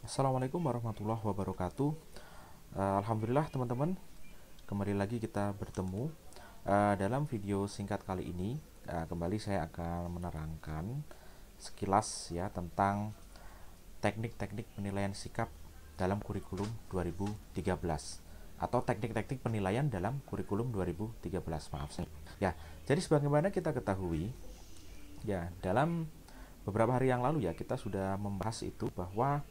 Assalamualaikum warahmatullahi wabarakatuh. Alhamdulillah teman-teman, kembali lagi kita bertemu. Dalam video singkat kali ini, kembali saya akan menerangkan sekilas ya tentang teknik-teknik penilaian sikap dalam kurikulum 2013 atau teknik-teknik penilaian dalam kurikulum 2013. Maaf saya. Ya, jadi sebagaimana kita ketahui, ya dalam beberapa hari yang lalu ya kita sudah membahas itu bahwa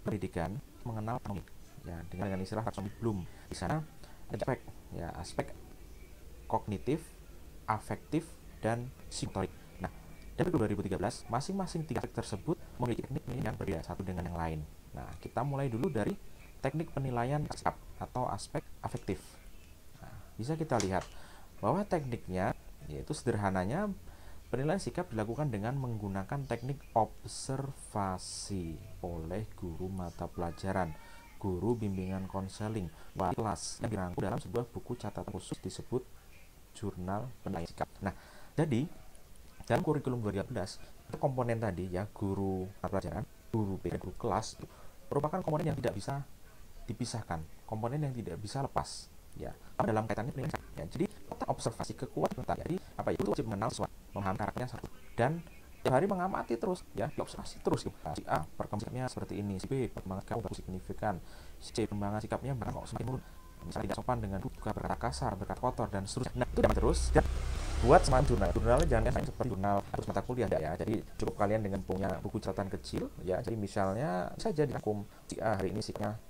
pendidikan mengenal taksonomi ya dengan istilah taksonomi Bloom. Di sana ada aspek kognitif, afektif, dan psikomotorik. Nah, dari 2013 masing-masing tiga aspek tersebut memiliki teknik penilaian yang berbeda satu dengan yang lain. Nah, kita mulai dulu dari teknik penilaian sikap atau aspek afektif. Nah, bisa kita lihat bahwa tekniknya yaitu sederhananya penilaian sikap dilakukan dengan menggunakan teknik observasi oleh guru mata pelajaran, guru bimbingan konseling, wali kelas yang dirangkum dalam sebuah buku catatan khusus disebut jurnal penilaian sikap. Nah, jadi dalam kurikulum 2013 komponen tadi ya guru mata pelajaran, guru BK, guru kelas itu merupakan komponen yang tidak bisa dipisahkan, komponen yang tidak bisa lepas ya dalam kaitannya penilaian ya. Jadi observasi kekuatan jadi apa itu wajib mengenal sesuatu, memahami karakternya satu, dan tiap hari mengamati terus ya, diobservasi terus si A perkembangan sikapnya seperti ini, si B perkembangan sikapnya bagus signifikan, si C perkembangan sikapnya bahkan semakin menurun, misalnya tidak sopan dengan juga berkata kasar, berkata kotor dan seterusnya. Nah itu terus dan buat semacam jurnalnya jangan seperti jurnal harus mata kuliah ya. Jadi cukup kalian dengan punya buku catatan kecil ya. Jadi misalnya saja dirangkum si A hari ini sikapnya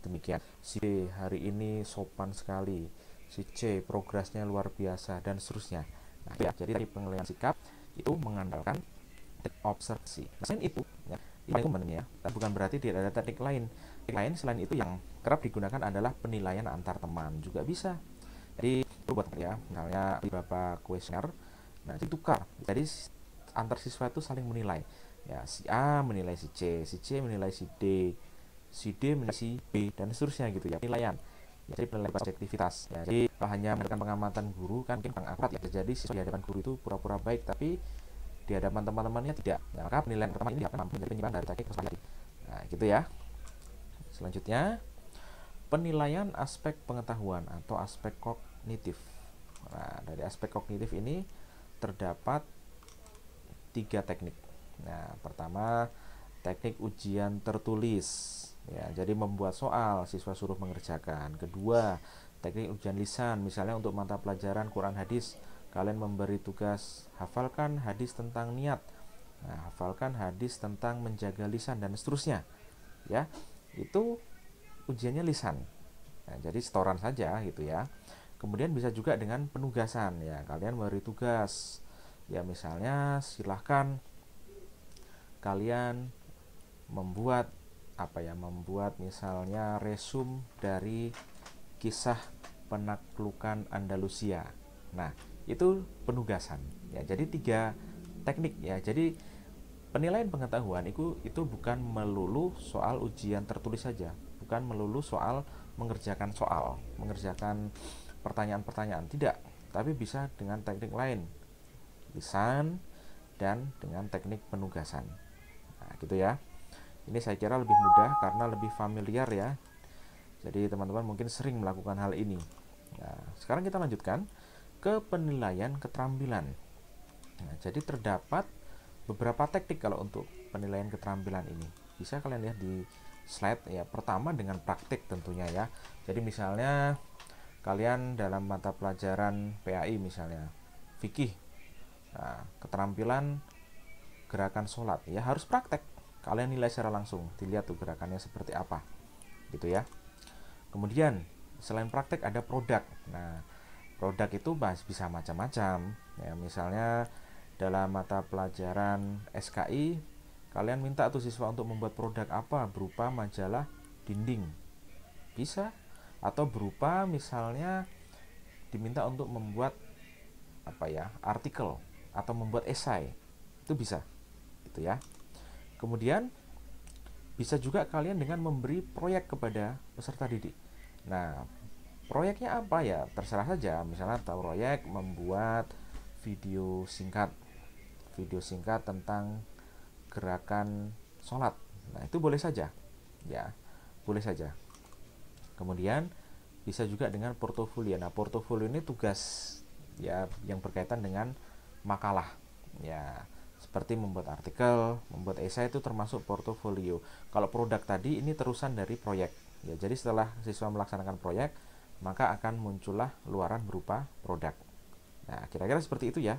demikian, si B hari ini sopan sekali, si C progresnya luar biasa dan seterusnya. Nah, ya, jadi dari penilaian sikap itu mengandalkan observasi. Nah, selain itu, ya, ini ya, bukan berarti tidak ada teknik lain. Teknik lain selain itu yang kerap digunakan adalah penilaian antar teman juga bisa. Jadi buat ya, misalnya beberapa kuesioner, nah ditukar. Jadi antar siswa itu saling menilai. Ya, si A menilai si C menilai si D menilai si B dan seterusnya gitu ya, penilaian ya, jadi penilaian objektivitas ya. Jadi kalau hanya menggunakan pengamatan guru kan mungkin kurang akurat ya, jadi siswa di hadapan guru itu pura-pura baik tapi di hadapan teman-temannya tidak. Nah, maka penilaian pertama ini akan mampu menjadi penyimpangan dari teknik kesalahan. Nah gitu ya. Selanjutnya penilaian aspek pengetahuan atau aspek kognitif. Nah dari aspek kognitif ini terdapat tiga teknik. Nah pertama teknik ujian tertulis ya, jadi membuat soal siswa suruh mengerjakan. Kedua teknik ujian lisan, misalnya untuk mata pelajaran Quran hadis kalian memberi tugas hafalkan hadis tentang niat, nah, hafalkan hadis tentang menjaga lisan dan seterusnya ya, itu ujiannya lisan. Nah, jadi setoran saja gitu ya. Kemudian bisa juga dengan penugasan ya, kalian memberi tugas ya, misalnya silahkan kalian membuat membuat misalnya resum dari kisah penaklukan Andalusia. Nah itu penugasan ya. Jadi tiga teknik ya. Jadi penilaian pengetahuan itu bukan melulu soal ujian tertulis saja, bukan melulu soal mengerjakan pertanyaan-pertanyaan, tidak, tapi bisa dengan teknik lain, lisan dan dengan teknik penugasan. Nah gitu ya. Ini saya kira lebih mudah karena lebih familiar ya. Jadi teman-teman mungkin sering melakukan hal ini. Nah, sekarang kita lanjutkan ke penilaian keterampilan. Nah, jadi terdapat beberapa teknik kalau untuk penilaian keterampilan ini. Bisa kalian lihat di slide ya. Pertama dengan praktik tentunya ya. Jadi misalnya kalian dalam mata pelajaran PAI misalnya fikih. Nah, keterampilan gerakan sholat ya harus praktek. Kalian nilai secara langsung, dilihat tuh gerakannya seperti apa gitu ya. Kemudian selain praktek ada produk. Nah produk itu bisa macam-macam ya, misalnya dalam mata pelajaran SKI kalian minta tuh siswa untuk membuat produk apa, berupa majalah dinding bisa, atau berupa misalnya diminta untuk membuat artikel atau membuat esai, itu bisa gitu ya. Kemudian bisa juga kalian dengan memberi proyek kepada peserta didik. Nah, proyeknya apa ya? Terserah saja. Misalnya proyek membuat video singkat tentang gerakan sholat. Nah, itu boleh saja. Ya, boleh saja. Kemudian bisa juga dengan portofolio. Nah, portofolio ini tugas ya yang berkaitan dengan makalah. Ya, seperti membuat artikel, membuat esai itu termasuk portofolio. Kalau produk tadi ini terusan dari proyek. Ya, jadi setelah siswa melaksanakan proyek, maka akan muncullah luaran berupa produk. Nah, kira-kira seperti itu ya.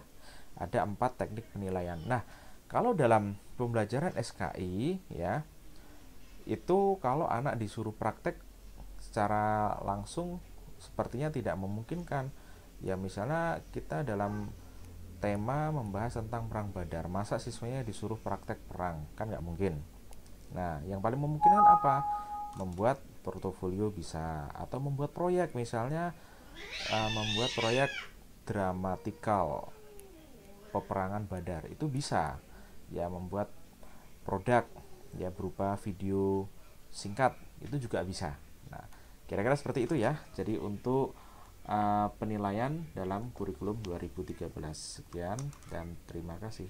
Ada 4 teknik penilaian. Nah, kalau dalam pembelajaran SKI ya, itu kalau anak disuruh praktek secara langsung sepertinya tidak memungkinkan. Ya misalnya kita dalam tema membahas tentang perang Badar, masa siswanya disuruh praktek perang? Kan nggak mungkin. Nah, yang paling memungkinkan apa? Membuat portofolio bisa, atau membuat proyek, misalnya membuat proyek dramatikal peperangan Badar, itu bisa. Ya membuat produk ya berupa video singkat, itu juga bisa. Nah, kira-kira seperti itu ya. Jadi untuk penilaian dalam kurikulum 2013. Sekian dan terima kasih.